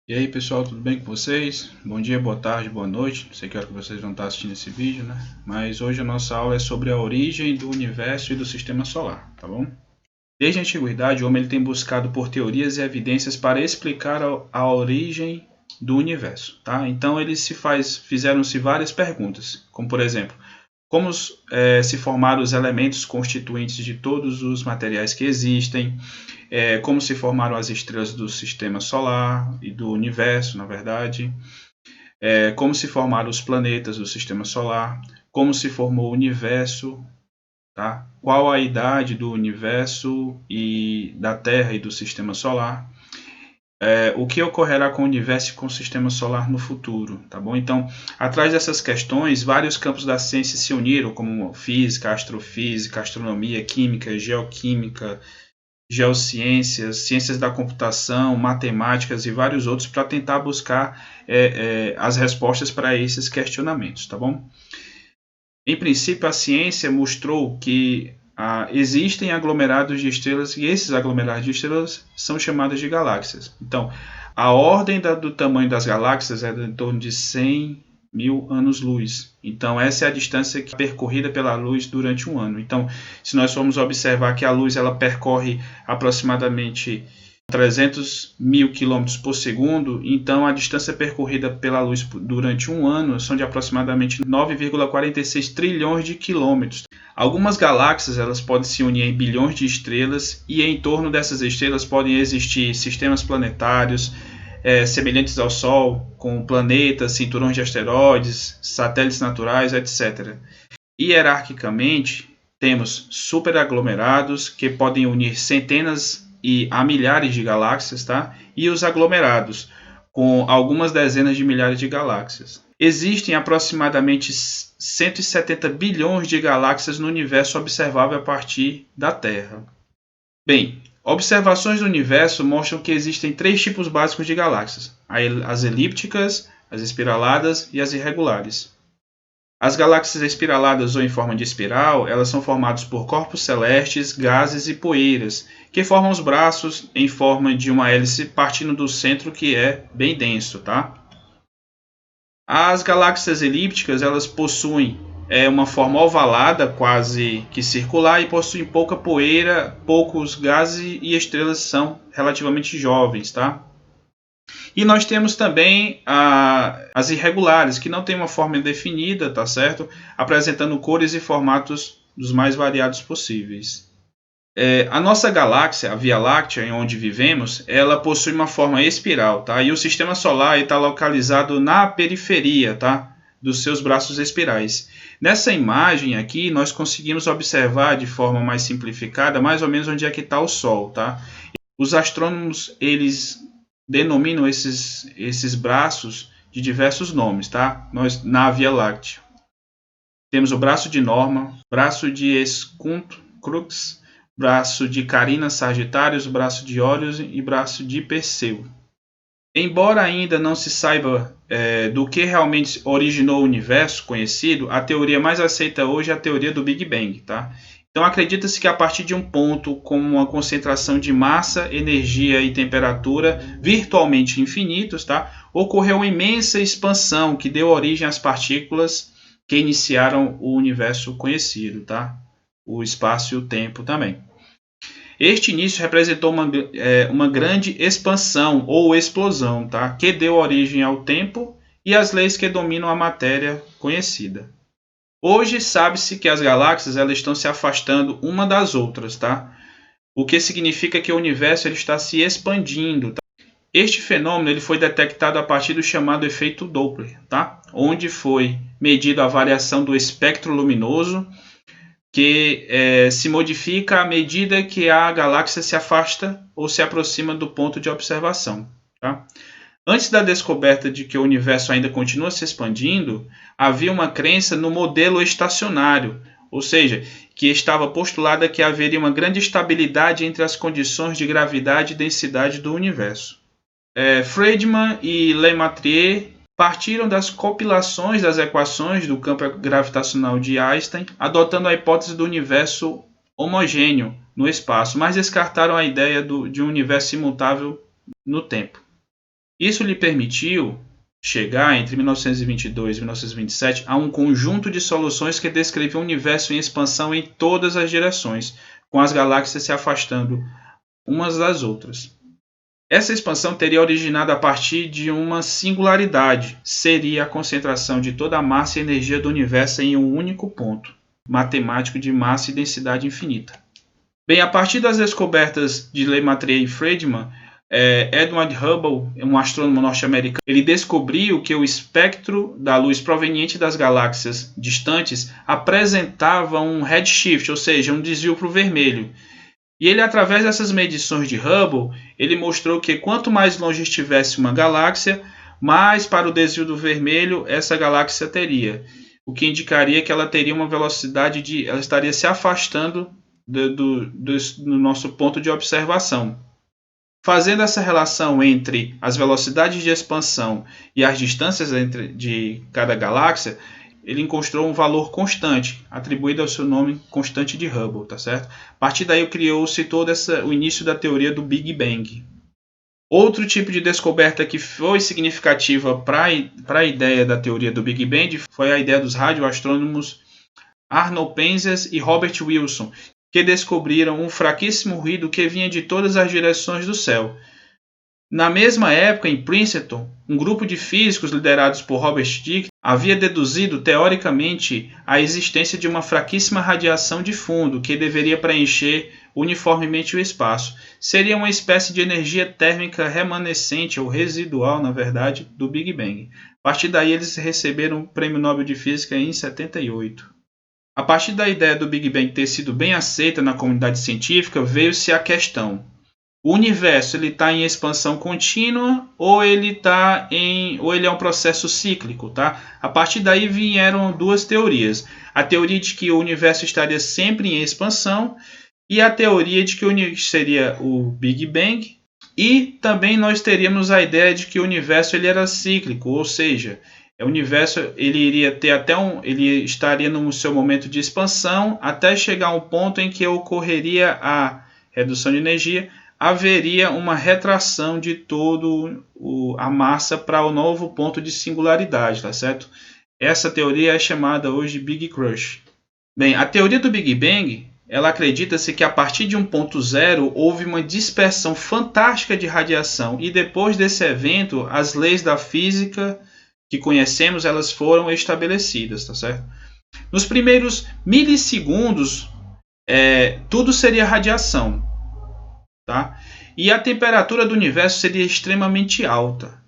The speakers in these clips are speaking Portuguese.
E aí pessoal, tudo bem com vocês? Bom dia, boa tarde, boa noite. Não sei que hora que vocês vão estar assistindo esse vídeo, né? Mas hoje a nossa aula é sobre a origem do universo e do sistema solar, tá bom? Desde a antiguidade, o homem ele tem buscado por teorias e evidências para explicar a origem do universo, tá? Então fizeram-se várias perguntas, como por exemplo, como se formaram os elementos constituintes de todos os materiais que existem, como se formaram as estrelas do sistema solar e do universo, na verdade, como se formaram os planetas do sistema solar, como se formou o universo, tá? Qual a idade do universo e da Terra e do sistema solar, o que ocorrerá com o universo e com o sistema solar no futuro, tá bom? Então, atrás dessas questões, vários campos da ciência se uniram, como física, astrofísica, astronomia, química, geoquímica, geociências, ciências da computação, matemáticas e vários outros para tentar buscar as respostas para esses questionamentos, tá bom? Em princípio, a ciência mostrou que existem aglomerados de estrelas e esses aglomerados de estrelas são chamados de galáxias. Então, a ordem do tamanho das galáxias é em torno de 100 mil anos-luz. Então, essa é a distância que é percorrida pela luz durante um ano. Então, se nós formos observar que a luz ela percorre aproximadamente 300 mil quilômetros por segundo, então a distância percorrida pela luz durante um ano são de aproximadamente 9,46 trilhões de quilômetros. Algumas galáxias elas podem se unir em bilhões de estrelas e em torno dessas estrelas podem existir sistemas planetários semelhantes ao Sol, com planetas, cinturões de asteroides, satélites naturais, etc. Hierarquicamente, temos superaglomerados que podem unir centenas e a milhares de galáxias, tá? E os aglomerados, com algumas dezenas de milhares de galáxias. Existem aproximadamente 170 bilhões de galáxias no universo observável a partir da Terra. Bem, observações do universo mostram que existem três tipos básicos de galáxias: as elípticas, as espiraladas e as irregulares. As galáxias espiraladas ou em forma de espiral, elas são formadas por corpos celestes, gases e poeiras, que formam os braços em forma de uma hélice partindo do centro que é bem denso, tá? As galáxias elípticas, elas possuem uma forma ovalada, quase que circular, e possuem pouca poeira, poucos gases e estrelas são relativamente jovens, tá? E nós temos também as irregulares, que não têm uma forma definida, tá certo? Apresentando cores e formatos dos mais variados possíveis. A nossa galáxia, a Via Láctea, em onde vivemos, ela possui uma forma espiral, tá? E o sistema solar está localizado na periferia, tá? Dos seus braços espirais. Nessa imagem aqui, nós conseguimos observar de forma mais simplificada, mais ou menos onde é que está o Sol, tá? Os astrônomos, eles denominam esses braços de diversos nomes, tá? Nós, na Via Láctea, temos o braço de Norma, braço de Escunto Crux, braço de Carina Sagitários, braço de Órios e braço de Perseu. Embora ainda não se saiba do que realmente originou o universo conhecido, a teoria mais aceita hoje é a teoria do Big Bang, tá? Então acredita-se que a partir de um ponto com uma concentração de massa, energia e temperatura virtualmente infinitos, tá? Ocorreu uma imensa expansão que deu origem às partículas que iniciaram o universo conhecido, tá? O espaço e o tempo também. Este início representou uma grande expansão ou explosão, tá? Que deu origem ao tempo e às leis que dominam a matéria conhecida. Hoje sabe-se que as galáxias elas estão se afastando uma das outras, tá? O que significa que o universo ele está se expandindo. Tá? Este fenômeno ele foi detectado a partir do chamado efeito Doppler, tá? Onde foi medida a variação do espectro luminoso que se modifica à medida que a galáxia se afasta ou se aproxima do ponto de observação. Tá? Antes da descoberta de que o universo ainda continua se expandindo, havia uma crença no modelo estacionário, ou seja, que estava postulada que haveria uma grande estabilidade entre as condições de gravidade e densidade do universo. Friedman e Lemaître partiram das compilações das equações do campo gravitacional de Einstein, adotando a hipótese do universo homogêneo no espaço, mas descartaram a ideia de um universo imutável no tempo. Isso lhe permitiu chegar, entre 1922 e 1927, a um conjunto de soluções que descreviam o universo em expansão em todas as direções, com as galáxias se afastando umas das outras. Essa expansão teria originado a partir de uma singularidade, seria a concentração de toda a massa e energia do universo em um único ponto matemático de massa e densidade infinita. Bem, a partir das descobertas de Lemaitre e Friedman, Edward Hubble, um astrônomo norte-americano, ele descobriu que o espectro da luz proveniente das galáxias distantes apresentava um redshift, ou seja, um desvio para o vermelho. E ele, através dessas medições de Hubble, ele mostrou que quanto mais longe estivesse uma galáxia, mais para o desvio do vermelho essa galáxia teria, o que indicaria que ela teria uma velocidade ela estaria se afastando do nosso ponto de observação. Fazendo essa relação entre as velocidades de expansão e as distâncias de cada galáxia, ele encontrou um valor constante, atribuído ao seu nome constante de Hubble, tá certo? A partir daí criou-se todo o início da teoria do Big Bang. Outro tipo de descoberta que foi significativa para a ideia da teoria do Big Bang foi a ideia dos radioastrônomos Arnold Penzias e Robert Wilson, que descobriram um fraquíssimo ruído que vinha de todas as direções do céu. Na mesma época, em Princeton, um grupo de físicos liderados por Robert Dicke havia deduzido teoricamente a existência de uma fraquíssima radiação de fundo que deveria preencher uniformemente o espaço. Seria uma espécie de energia térmica remanescente ou residual, na verdade, do Big Bang. A partir daí eles receberam o Prêmio Nobel de Física em 78. A partir da ideia do Big Bang ter sido bem aceita na comunidade científica, veio-se a questão: o universo está em expansão contínua ou ele é um processo cíclico, tá? A partir daí vieram duas teorias: a teoria de que o universo estaria sempre em expansão e a teoria de que seria o Big Bang. E também nós teríamos a ideia de que o universo ele era cíclico, ou seja, o universo ele iria ter ele estaria no seu momento de expansão até chegar a um ponto em que ocorreria a redução de energia, haveria uma retração de toda a massa para o novo ponto de singularidade, tá certo? Essa teoria é chamada hoje de Big Crunch. Bem, a teoria do Big Bang, ela acredita-se que a partir de um ponto zero houve uma dispersão fantástica de radiação e depois desse evento as leis da física que conhecemos elas foram estabelecidas, tá certo? Nos primeiros milissegundos tudo seria radiação, tá? E a temperatura do universo seria extremamente alta.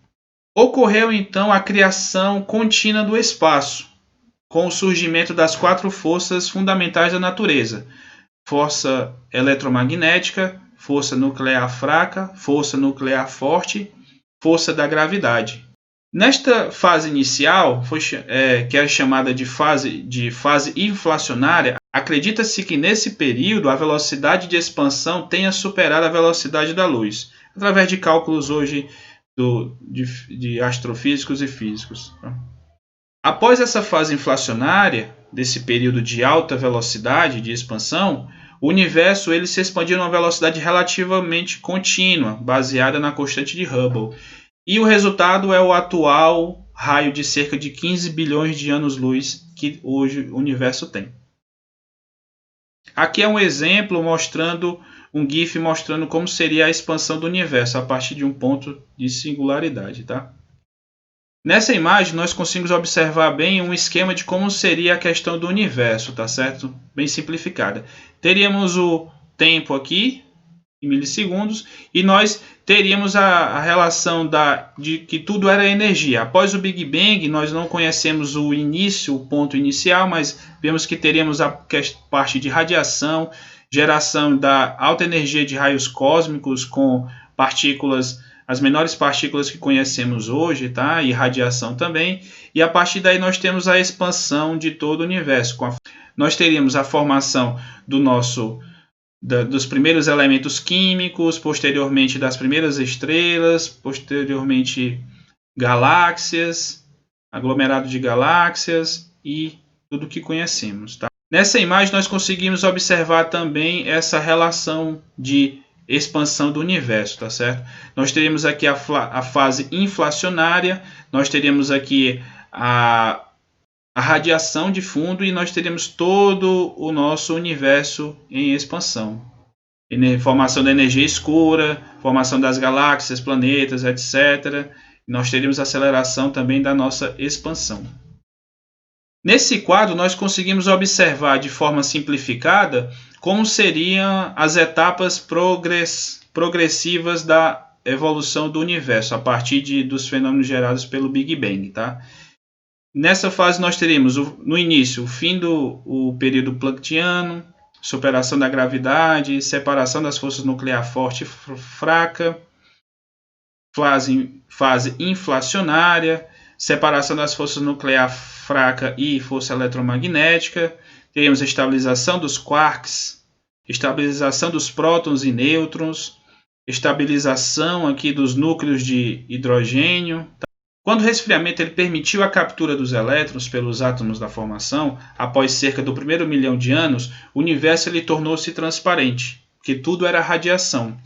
Ocorreu então a criação contínua do espaço, com o surgimento das quatro forças fundamentais da natureza: força eletromagnética, força nuclear fraca, força nuclear forte, força da gravidade. Nesta fase inicial, que é chamada de fase inflacionária, acredita-se que nesse período a velocidade de expansão tenha superado a velocidade da luz, através de cálculos hoje de astrofísicos e físicos. Após essa fase inflacionária, desse período de alta velocidade de expansão, o universo ele se expandiu numa velocidade relativamente contínua, baseada na constante de Hubble. E o resultado é o atual raio de cerca de 15 bilhões de anos-luz que hoje o universo tem. Aqui é um exemplo mostrando um GIF mostrando como seria a expansão do universo a partir de um ponto de singularidade, tá? Nessa imagem nós conseguimos observar bem um esquema de como seria a questão do universo, tá certo? Bem simplificada. Teríamos o tempo aqui em milissegundos e nós teríamos a relação de que tudo era energia. Após o Big Bang nós não conhecemos o início, o ponto inicial, mas vemos que teríamos a parte de radiação, geração da alta energia de raios cósmicos com partículas, as menores partículas que conhecemos hoje, tá? E radiação também. E a partir daí nós temos a expansão de todo o universo. Nós teríamos a formação dos primeiros elementos químicos, posteriormente das primeiras estrelas, posteriormente galáxias, aglomerado de galáxias e tudo que conhecemos, tá? Nessa imagem nós conseguimos observar também essa relação de expansão do universo, tá certo? Nós teríamos aqui a fase inflacionária, nós teríamos aqui a radiação de fundo e nós teríamos todo o nosso universo em expansão. Formação da energia escura, formação das galáxias, planetas, etc. Nós teríamos aceleração também da nossa expansão. Nesse quadro, nós conseguimos observar de forma simplificada como seriam as etapas progressivas da evolução do universo, a partir dos fenômenos gerados pelo Big Bang. Tá? Nessa fase, nós teríamos, no início, o fim do período planctoniano, superação da gravidade, separação das forças nuclear forte e fraca, fase inflacionária, separação das forças nuclear fraca e força eletromagnética, teríamos a estabilização dos quarks, estabilização dos prótons e nêutrons, estabilização aqui dos núcleos de hidrogênio. Quando o resfriamento ele permitiu a captura dos elétrons pelos átomos da formação, após cerca do primeiro milhão de anos, o universo tornou-se transparente, porque tudo era radiação,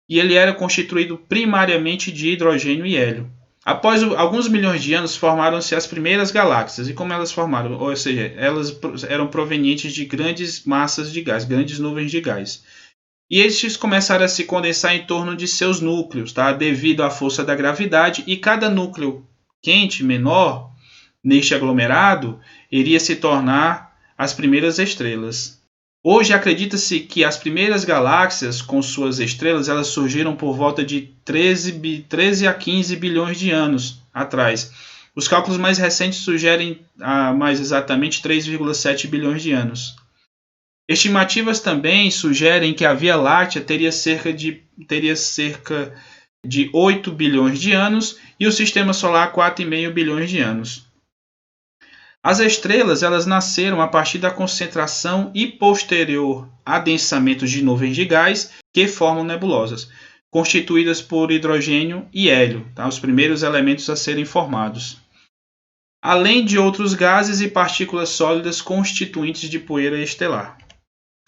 e ele era constituído primariamente de hidrogênio e hélio. Após alguns milhões de anos, formaram-se as primeiras galáxias. E como elas formaram? Ou seja, elas eram provenientes de grandes massas de gás, grandes nuvens de gás. E estes começaram a se condensar em torno de seus núcleos, tá? Devido à força da gravidade, e cada núcleo quente menor neste aglomerado iria se tornar as primeiras estrelas. Hoje acredita-se que as primeiras galáxias com suas estrelas elas surgiram por volta de 13 a 15 bilhões de anos atrás. Os cálculos mais recentes sugerem mais exatamente 3,7 bilhões de anos. Estimativas também sugerem que a Via Láctea teria cerca de 8 bilhões de anos e o Sistema Solar 4,5 bilhões de anos. As estrelas elas nasceram a partir da concentração e posterior adensamento de nuvens de gás que formam nebulosas, constituídas por hidrogênio e hélio, tá? Os primeiros elementos a serem formados, além de outros gases e partículas sólidas constituintes de poeira estelar.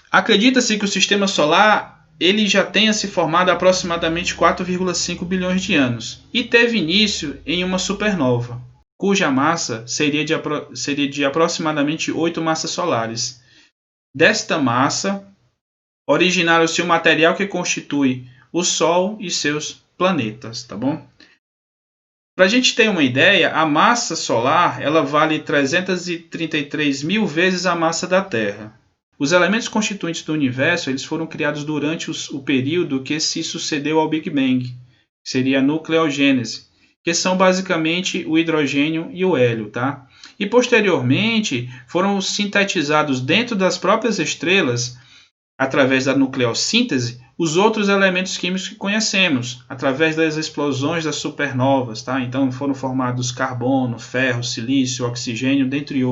Acredita-se que o Sistema Solar ele já tenha se formado há aproximadamente 4,5 bilhões de anos e teve início em uma supernova, cuja massa seria de aproximadamente 8 massas solares. Desta massa, originaram-se o material que constitui o Sol e seus planetas, tá bom? Para a gente ter uma ideia, a massa solar ela vale 333 mil vezes a massa da Terra. Os elementos constituintes do universo eles foram criados durante o período que se sucedeu ao Big Bang, que seria a nucleogênese, que são basicamente o hidrogênio e o hélio, tá? E posteriormente foram sintetizados dentro das próprias estrelas, através da nucleossíntese, os outros elementos químicos que conhecemos, através das explosões das supernovas, tá? Então foram formados carbono, ferro, silício, oxigênio, dentre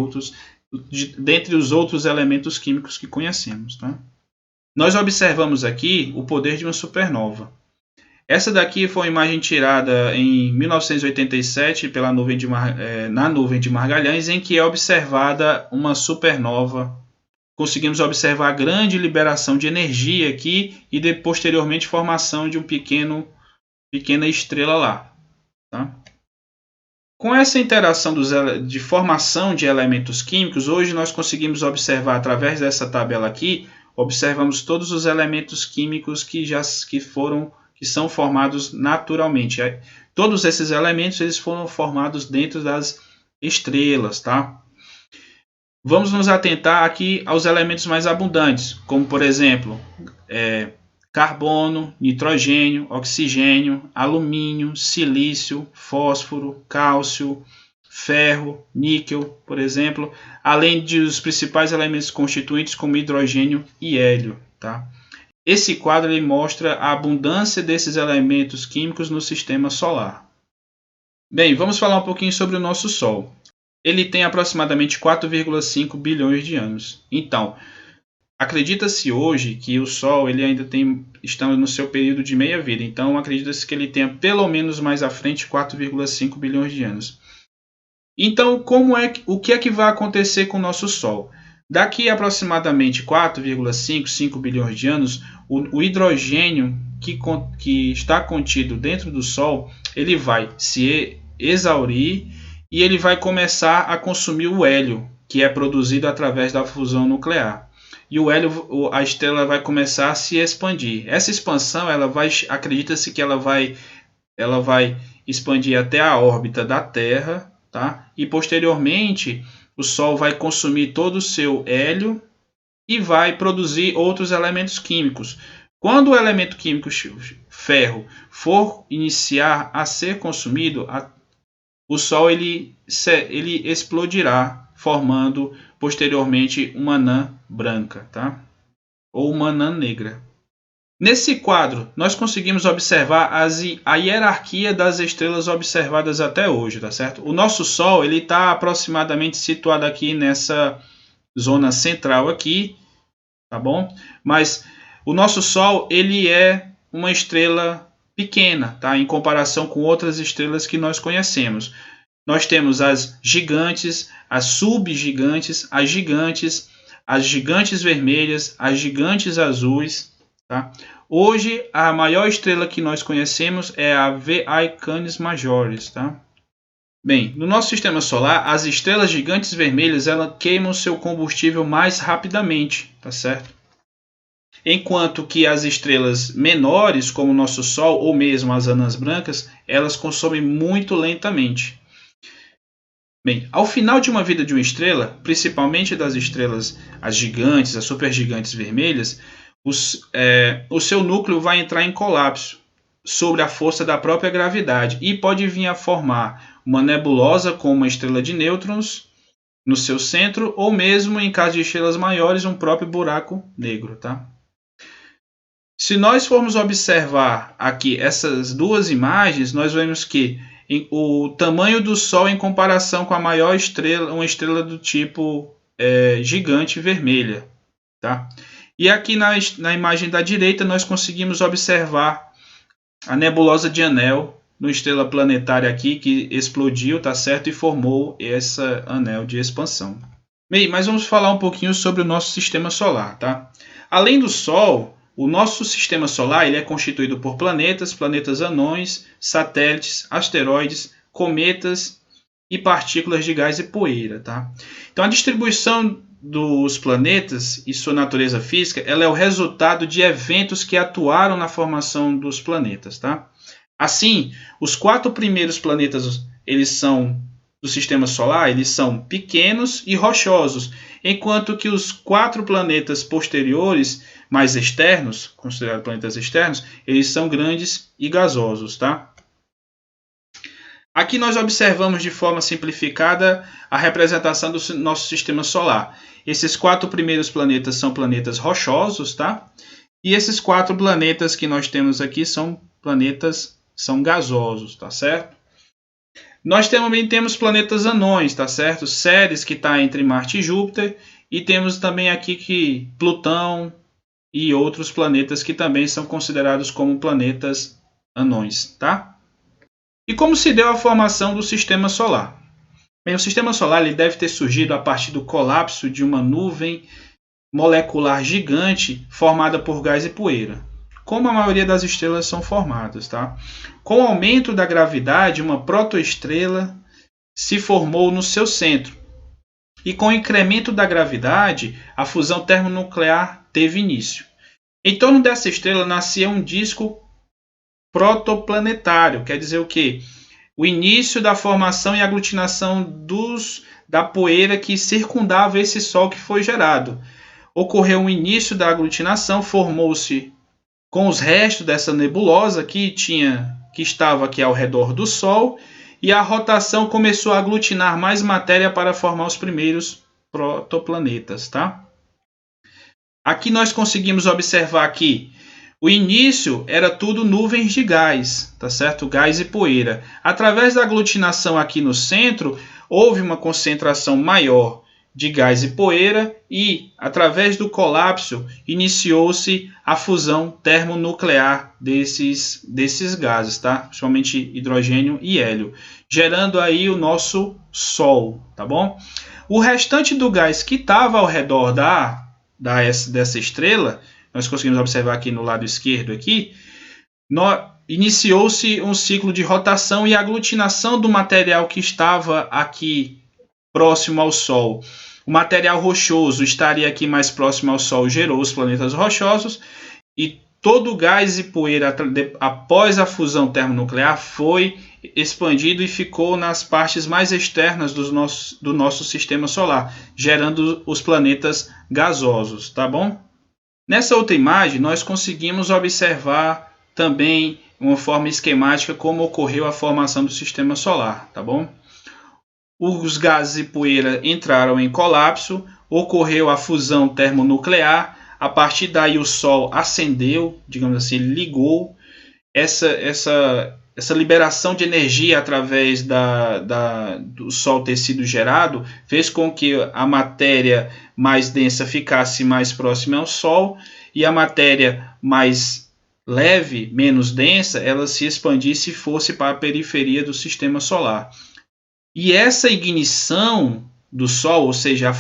os outros elementos químicos que conhecemos, tá? Nós observamos aqui o poder de uma supernova. Essa daqui foi uma imagem tirada em 1987 na nuvem de Magalhães, em que é observada uma supernova. Conseguimos observar a grande liberação de energia aqui e posteriormente formação de uma pequena estrela lá. Tá? Com essa interação de formação de elementos químicos, hoje nós conseguimos observar através dessa tabela aqui, observamos todos os elementos químicos que são formados naturalmente. Todos esses elementos eles foram formados dentro das estrelas, tá? Vamos nos atentar aqui aos elementos mais abundantes, como por exemplo, carbono, nitrogênio, oxigênio, alumínio, silício, fósforo, cálcio, ferro, níquel, por exemplo, além dos principais elementos constituintes como hidrogênio e hélio, tá? Esse quadro ele mostra a abundância desses elementos químicos no sistema solar. Bem, vamos falar um pouquinho sobre o nosso Sol. Ele tem aproximadamente 4,5 bilhões de anos. Então, acredita-se hoje que o Sol ele ainda está no seu período de meia-vida. Então, acredita-se que ele tenha pelo menos mais à frente 4,5 bilhões de anos. Então, o que é que vai acontecer com o nosso Sol? Daqui a aproximadamente 4,5, 5 bilhões de anos, o hidrogênio que está contido dentro do Sol, ele vai se exaurir e ele vai começar a consumir o hélio, que é produzido através da fusão nuclear. E o hélio, a estrela vai começar a se expandir. Essa expansão, acredita-se que ela vai expandir até a órbita da Terra, tá? E posteriormente o Sol vai consumir todo o seu hélio e vai produzir outros elementos químicos. Quando o elemento químico ferro for iniciar a ser consumido, o Sol ele explodirá, formando posteriormente uma anã branca, tá? Ou uma anã negra. Nesse quadro, nós conseguimos observar a hierarquia das estrelas observadas até hoje, tá certo? O nosso Sol ele está aproximadamente situado aqui nessa zona central aqui, tá bom? Mas o nosso Sol ele é uma estrela pequena, tá? Em comparação com outras estrelas que nós conhecemos. Nós temos as gigantes, as subgigantes, as gigantes vermelhas, as gigantes azuis. Tá? Hoje, a maior estrela que nós conhecemos é a VI Canis Majoris. Tá? Bem, no nosso sistema solar, as estrelas gigantes vermelhas queimam seu combustível mais rapidamente, tá certo? Enquanto que as estrelas menores, como o nosso Sol ou mesmo as anãs brancas, elas consomem muito lentamente. Bem, ao final de uma vida de uma estrela, principalmente das estrelas, as gigantes, as supergigantes vermelhas, o seu núcleo vai entrar em colapso sobre a força da própria gravidade e pode vir a formar uma nebulosa com uma estrela de nêutrons no seu centro, ou mesmo, em caso de estrelas maiores, um próprio buraco negro. Tá? Se nós formos observar aqui essas duas imagens, nós vemos que o tamanho do Sol em comparação com a maior estrela, uma estrela do tipo gigante vermelha. Tá? E aqui na imagem da direita nós conseguimos observar a nebulosa de Anel, uma estrela planetária aqui que explodiu, tá certo? E formou esse anel de expansão. Bem, mas vamos falar um pouquinho sobre o nosso sistema solar, tá? Além do Sol, o nosso sistema solar ele é constituído por planetas anões, satélites, asteroides, cometas e partículas de gás e poeira, tá? Então a distribuição dos planetas e sua natureza física, ela é o resultado de eventos que atuaram na formação dos planetas, tá? Assim, os 4 primeiros planetas, eles são do sistema solar, eles são pequenos e rochosos, enquanto que os 4 planetas posteriores, mais externos, considerados planetas externos, eles são grandes e gasosos, tá? Aqui nós observamos de forma simplificada a representação do nosso sistema solar. Esses 4 primeiros planetas são planetas rochosos, tá? E esses 4 planetas que nós temos aqui são gasosos, tá certo? Nós também temos planetas anões, tá certo? Ceres, que está entre Marte e Júpiter, e temos também aqui que Plutão e outros planetas que também são considerados como planetas anões, tá? E como se deu a formação do sistema solar? Bem, o sistema solar ele deve ter surgido a partir do colapso de uma nuvem molecular gigante formada por gás e poeira, como a maioria das estrelas são formadas. Tá? Com o aumento da gravidade, uma protoestrela se formou no seu centro. E com o incremento da gravidade, a fusão termonuclear teve início. Em torno dessa estrela nascia um disco protoplanetário, quer dizer o quê? O início da formação e aglutinação da poeira que circundava esse Sol que foi gerado. Ocorreu o início da aglutinação, formou-se com os restos dessa nebulosa que estava aqui ao redor do Sol, e a rotação começou a aglutinar mais matéria para formar os primeiros protoplanetas. Tá? Aqui nós conseguimos observar que o início era tudo nuvens de gás, tá certo? Gás e poeira. Através da aglutinação aqui no centro, houve uma concentração maior de gás e poeira e, através do colapso, iniciou-se a fusão termonuclear desses gases, tá? Principalmente hidrogênio e hélio, gerando aí o nosso Sol, tá bom? O restante do gás que estava ao redor dessa estrela, nós conseguimos observar aqui no lado esquerdo aqui, iniciou-se um ciclo de rotação e aglutinação do material que estava aqui próximo ao Sol. O material rochoso estaria aqui mais próximo ao Sol, gerou os planetas rochosos, e todo o gás e poeira após a fusão termonuclear foi expandido e ficou nas partes mais externas do nosso sistema solar, gerando os planetas gasosos, tá bom? Nessa outra imagem, nós conseguimos observar também, de uma forma esquemática, como ocorreu a formação do sistema solar, tá bom? Os gases e poeira entraram em colapso, ocorreu a fusão termonuclear, a partir daí o Sol acendeu, digamos assim, ligou. Essa liberação de energia através do Sol ter sido gerado fez com que a matéria mais densa ficasse mais próxima ao Sol e a matéria mais leve, menos densa, ela se expandisse e fosse para a periferia do sistema solar. E essa ignição do Sol, ou seja,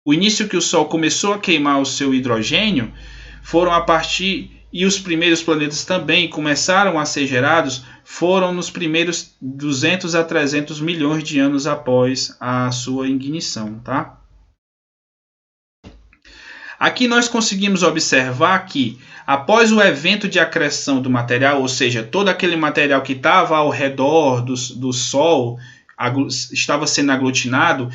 o início que o Sol começou a queimar o seu hidrogênio, foram a partir, e os primeiros planetas também começaram a ser gerados, foram nos primeiros 200 a 300 milhões de anos após a sua ignição, tá? Aqui nós conseguimos observar que, após o evento de acreção do material, ou seja, todo aquele material que estava ao redor do Sol, estava sendo aglutinado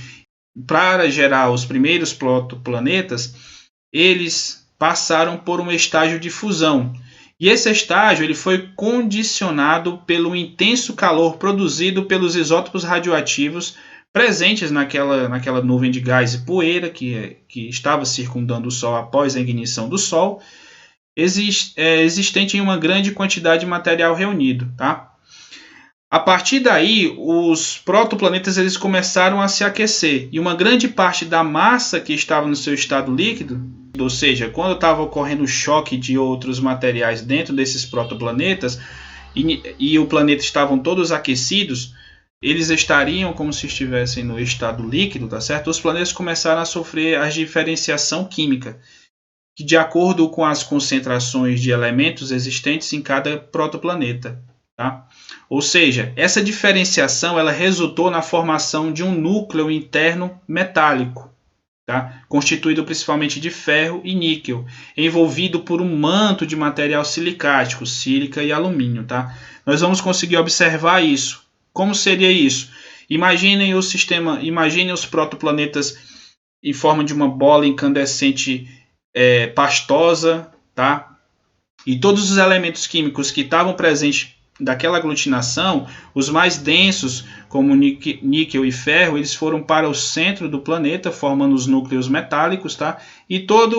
para gerar os primeiros protoplanetas, eles passaram por um estágio de fusão. E esse estágio ele foi condicionado pelo intenso calor produzido pelos isótopos radioativos presentes naquela nuvem de gás e poeira que estava circundando o Sol após a ignição do Sol, existente em uma grande quantidade de material reunido, tá? A partir daí, os protoplanetas eles começaram a se aquecer e uma grande parte da massa que estava no seu estado líquido, ou seja, quando estava ocorrendo o choque de outros materiais dentro desses protoplanetas e o planeta estavam todos aquecidos, eles estariam como se estivessem no estado líquido, tá certo? Os planetas começaram a sofrer a diferenciação química, que de acordo com as concentrações de elementos existentes em cada protoplaneta. Tá? Ou seja, essa diferenciação ela resultou na formação de um núcleo interno metálico, tá? Constituído principalmente de ferro e níquel, envolvido por um manto de material silicático, sílica e alumínio. Tá? Nós vamos conseguir observar isso. Como seria isso? Imaginem os protoplanetas em forma de uma bola incandescente pastosa, tá? E todos os elementos químicos que estavam presentes daquela aglutinação, os mais densos, como níquel e ferro, eles foram para o centro do planeta, formando os núcleos metálicos, tá? E toda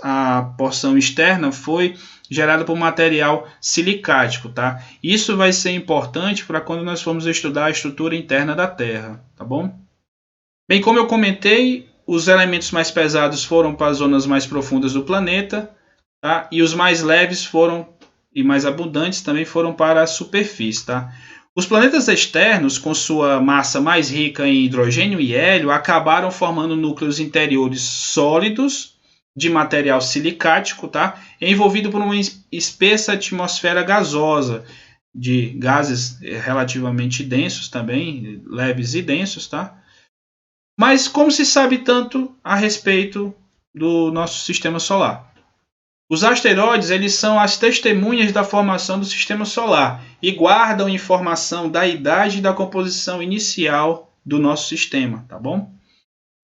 a porção externa foi gerada por material silicático, tá? Isso vai ser importante para quando nós formos estudar a estrutura interna da Terra, tá bom? Bem, como eu comentei, os elementos mais pesados foram para as zonas mais profundas do planeta, tá? E os mais leves e mais abundantes também foram para a superfície. Tá? Os planetas externos, com sua massa mais rica em hidrogênio e hélio, acabaram formando núcleos interiores sólidos de material silicático, tá? Envolvido por uma espessa atmosfera gasosa, de gases relativamente densos também, leves e densos. Tá? Mas como se sabe tanto a respeito do nosso sistema solar? Os asteroides eles são as testemunhas da formação do sistema solar e guardam informação da idade e da composição inicial do nosso sistema, tá bom?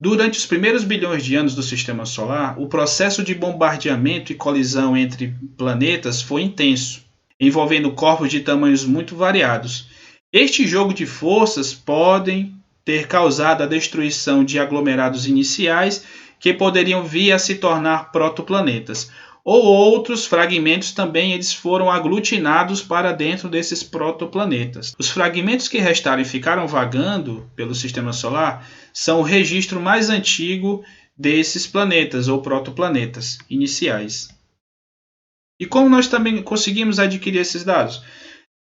Durante os primeiros bilhões de anos do sistema solar, o processo de bombardeamento e colisão entre planetas foi intenso, envolvendo corpos de tamanhos muito variados. Este jogo de forças podem ter causado a destruição de aglomerados iniciais que poderiam vir a se tornar protoplanetas. ou outros fragmentos também eles foram aglutinados para dentro desses protoplanetas. Os fragmentos que restaram e ficaram vagando pelo sistema solar são o registro mais antigo desses planetas ou protoplanetas iniciais. E como nós também conseguimos adquirir esses dados?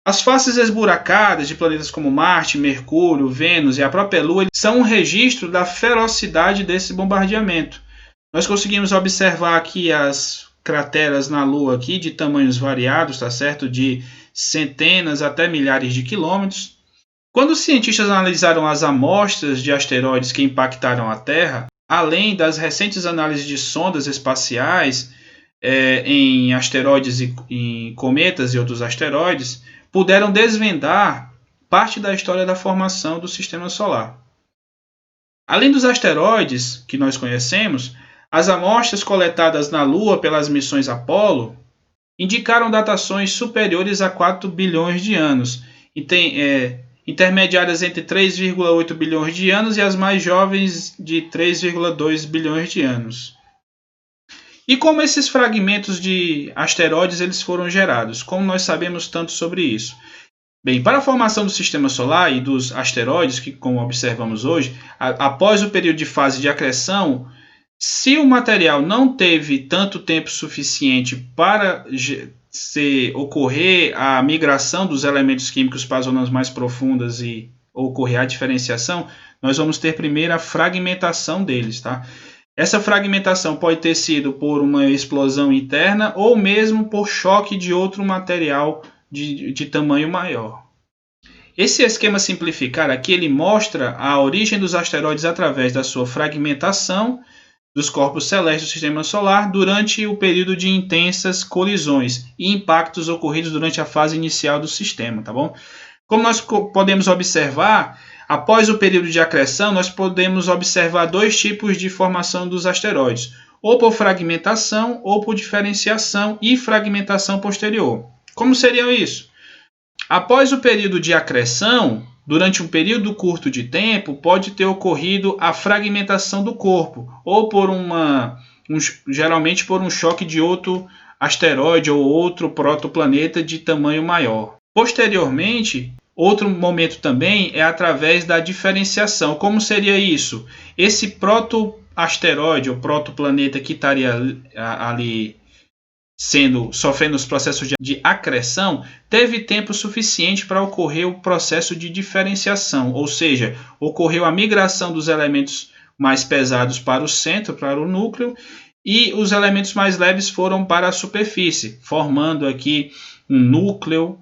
As faces esburacadas de planetas como Marte, Mercúrio, Vênus e a própria Lua são um registro da ferocidade desse bombardeamento. Nós conseguimos observar aqui as crateras na Lua aqui, de tamanhos variados, tá certo? De centenas até milhares de quilômetros. Quando os cientistas analisaram as amostras de asteroides que impactaram a Terra, além das recentes análises de sondas espaciais em asteroides e em cometas e outros asteroides, puderam desvendar parte da história da formação do Sistema Solar. Além dos asteroides que nós conhecemos, as amostras coletadas na Lua pelas missões Apollo indicaram datações superiores a 4 bilhões de anos, intermediárias entre 3,8 bilhões de anos e as mais jovens de 3,2 bilhões de anos. E como esses fragmentos de asteroides eles foram gerados? Como nós sabemos tanto sobre isso? Bem, para a formação do Sistema Solar e dos asteroides, que como observamos hoje, após o período de fase de acreção, se o material não teve tanto tempo suficiente para ocorrer a migração dos elementos químicos para as zonas mais profundas e ocorrer a diferenciação, nós vamos ter primeiro a fragmentação deles, tá? Essa fragmentação pode ter sido por uma explosão interna ou mesmo por choque de outro material de tamanho maior. Esse esquema simplificado aqui ele mostra a origem dos asteroides através da sua fragmentação dos corpos celestes do Sistema Solar durante o período de intensas colisões e impactos ocorridos durante a fase inicial do sistema, tá bom? Como nós podemos observar, após o período de acreção, nós podemos observar dois tipos de formação dos asteroides, ou por fragmentação ou por diferenciação e fragmentação posterior. Como seria isso? Após o período de acreção, durante um período curto de tempo, pode ter ocorrido a fragmentação do corpo, ou por geralmente por um choque de outro asteroide ou outro protoplaneta de tamanho maior. Posteriormente, outro momento também é através da diferenciação. Como seria isso? Esse protoasteroide ou protoplaneta que estaria ali sofrendo os processos de acreção, teve tempo suficiente para ocorrer o processo de diferenciação, ou seja, ocorreu a migração dos elementos mais pesados para o centro, para o núcleo, e os elementos mais leves foram para a superfície, formando aqui um núcleo,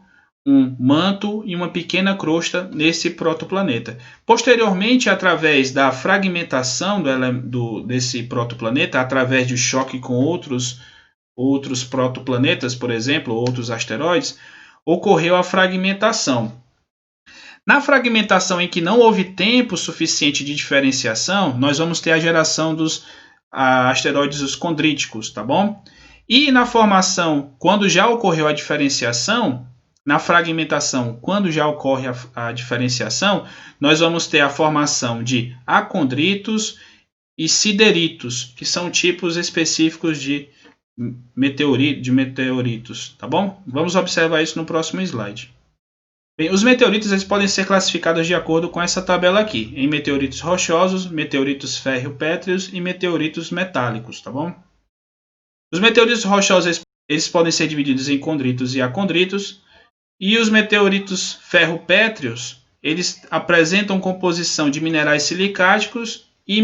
um manto e uma pequena crosta nesse protoplaneta. Posteriormente, através da fragmentação desse protoplaneta, através de choque com outros protoplanetas, por exemplo, outros asteroides, ocorreu a fragmentação. Na fragmentação em que não houve tempo suficiente de diferenciação, nós vamos ter a geração dos asteroides os condríticos, tá bom? E na formação, quando já ocorreu a diferenciação, na fragmentação, quando já ocorre a diferenciação, nós vamos ter a formação de acondritos e sideritos, que são tipos específicos de meteoritos, tá bom? Vamos observar isso no próximo slide. Bem, os meteoritos eles podem ser classificados de acordo com essa tabela aqui, em meteoritos rochosos, meteoritos férreo-pétreos e meteoritos metálicos, tá bom? Os meteoritos rochosos eles podem ser divididos em condritos e acondritos, e os meteoritos ferro-pétreos eles apresentam composição de minerais silicáticos e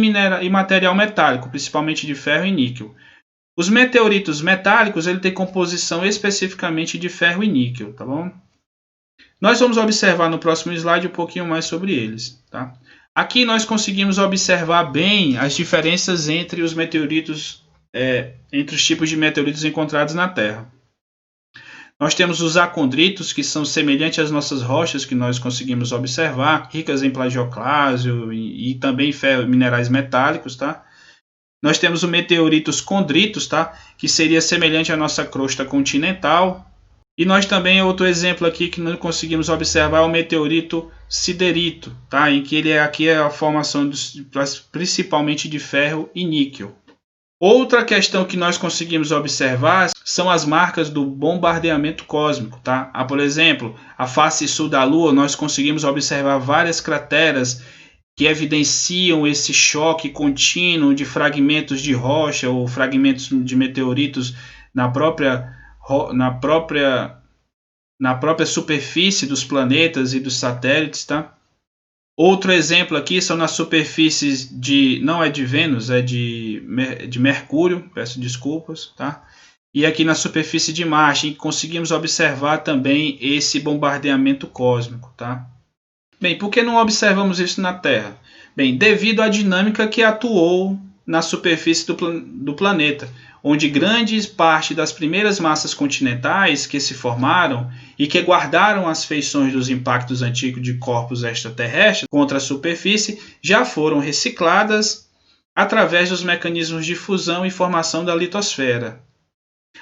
material metálico, principalmente de ferro e níquel. Os meteoritos metálicos ele têm composição especificamente de ferro e níquel, tá bom? Nós vamos observar no próximo slide um pouquinho mais sobre eles, tá? Aqui nós conseguimos observar bem as diferenças entre os meteoritos, entre os tipos de meteoritos encontrados na Terra. Nós temos os acondritos, que são semelhantes às nossas rochas que nós conseguimos observar, ricas em plagioclásio e também minerais metálicos, tá? Nós temos o meteoritos condritos, tá? Que seria semelhante à nossa crosta continental. E nós também, outro exemplo aqui que nós conseguimos observar é o meteorito siderito, tá? Em que aqui é a formação principalmente de ferro e níquel. Outra questão que nós conseguimos observar são as marcas do bombardeamento cósmico, tá? Por exemplo, a face sul da Lua, nós conseguimos observar várias crateras que evidenciam esse choque contínuo de fragmentos de rocha ou fragmentos de meteoritos na própria superfície dos planetas e dos satélites, tá? Outro exemplo aqui são nas superfícies não é de Vênus, é de Mercúrio, peço desculpas, tá? E aqui na superfície de Marte conseguimos observar também esse bombardeamento cósmico, tá? Bem, por que não observamos isso na Terra? Bem, devido à dinâmica que atuou na superfície do planeta, onde grande parte das primeiras massas continentais que se formaram e que guardaram as feições dos impactos antigos de corpos extraterrestres contra a superfície já foram recicladas através dos mecanismos de fusão e formação da litosfera.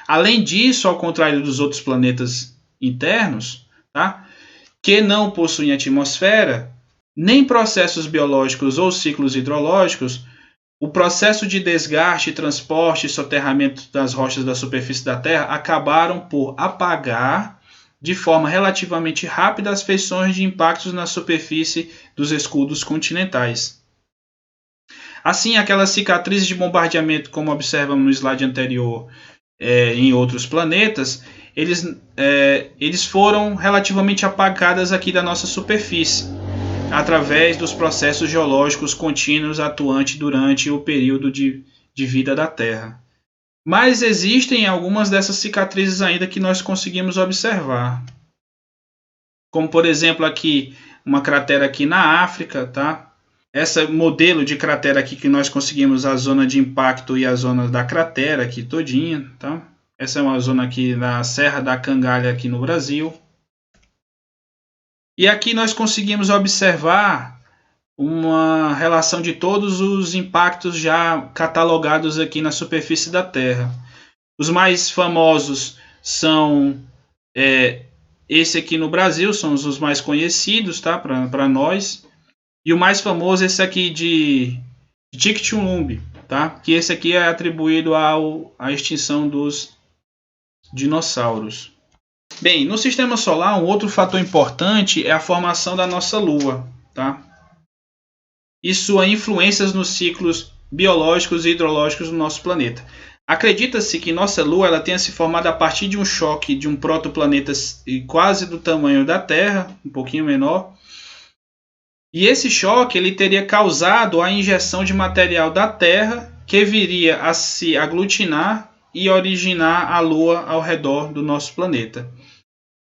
Além disso, ao contrário dos outros planetas internos, tá, que não possuem atmosfera, nem processos biológicos ou ciclos hidrológicos, o processo de desgaste, transporte e soterramento das rochas da superfície da Terra acabaram por apagar de forma relativamente rápida as feições de impactos na superfície dos escudos continentais. Assim, aquelas cicatrizes de bombardeamento, como observamos no slide anterior, em outros planetas, eles foram relativamente apagadas aqui da nossa superfície, através dos processos geológicos contínuos atuantes durante o período de vida da Terra. Mas existem algumas dessas cicatrizes ainda que nós conseguimos observar. Como, por exemplo, aqui, uma cratera aqui na África, tá? Esse modelo de cratera aqui que nós conseguimos a zona de impacto e a zona da cratera aqui todinha, tá? Essa é uma zona aqui na Serra da Cangalha aqui no Brasil. E aqui nós conseguimos observar uma relação de todos os impactos já catalogados aqui na superfície da Terra. Os mais famosos são esse aqui no Brasil, são os mais conhecidos, tá, para nós. E o mais famoso é esse aqui de Chicxulub, tá? Que esse aqui é atribuído à extinção dos dinossauros. Bem, no sistema solar, um outro fator importante é a formação da nossa Lua, tá? E suas influências nos ciclos biológicos e hidrológicos do nosso planeta. Acredita-se que nossa Lua ela tenha se formado a partir de um choque de um protoplaneta quase do tamanho da Terra, um pouquinho menor. E esse choque ele teria causado a injeção de material da Terra que viria a se aglutinar e originar a Lua ao redor do nosso planeta.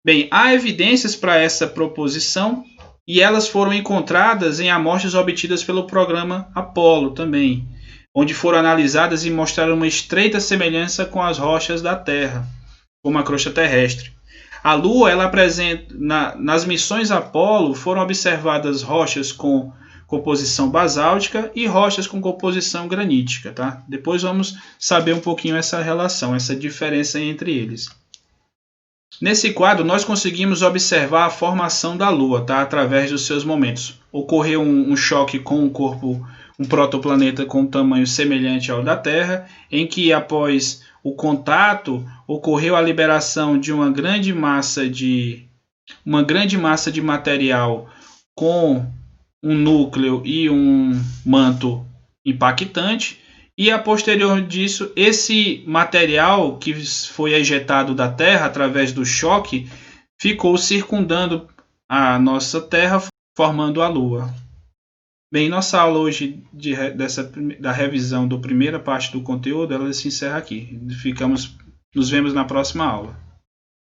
Bem, há evidências para essa proposição e elas foram encontradas em amostras obtidas pelo programa Apollo também, onde foram analisadas e mostraram uma estreita semelhança com as rochas da Terra, como a crosta terrestre. A Lua, ela apresenta, nas missões Apollo, foram observadas rochas com composição basáltica e rochas com composição granítica, tá? Depois vamos saber um pouquinho essa relação, essa diferença entre eles. Nesse quadro, nós conseguimos observar a formação da Lua, tá? Através dos seus momentos. Ocorreu um choque com um corpo, um protoplaneta com um tamanho semelhante ao da Terra, em que após o contato ocorreu a liberação de uma grande massa de material com um núcleo e um manto impactante. E a posterior disso, esse material que foi ejetado da Terra através do choque ficou circundando a nossa Terra, formando a Lua. Bem, nossa aula hoje da revisão da primeira parte do conteúdo, ela se encerra aqui. Nos vemos na próxima aula.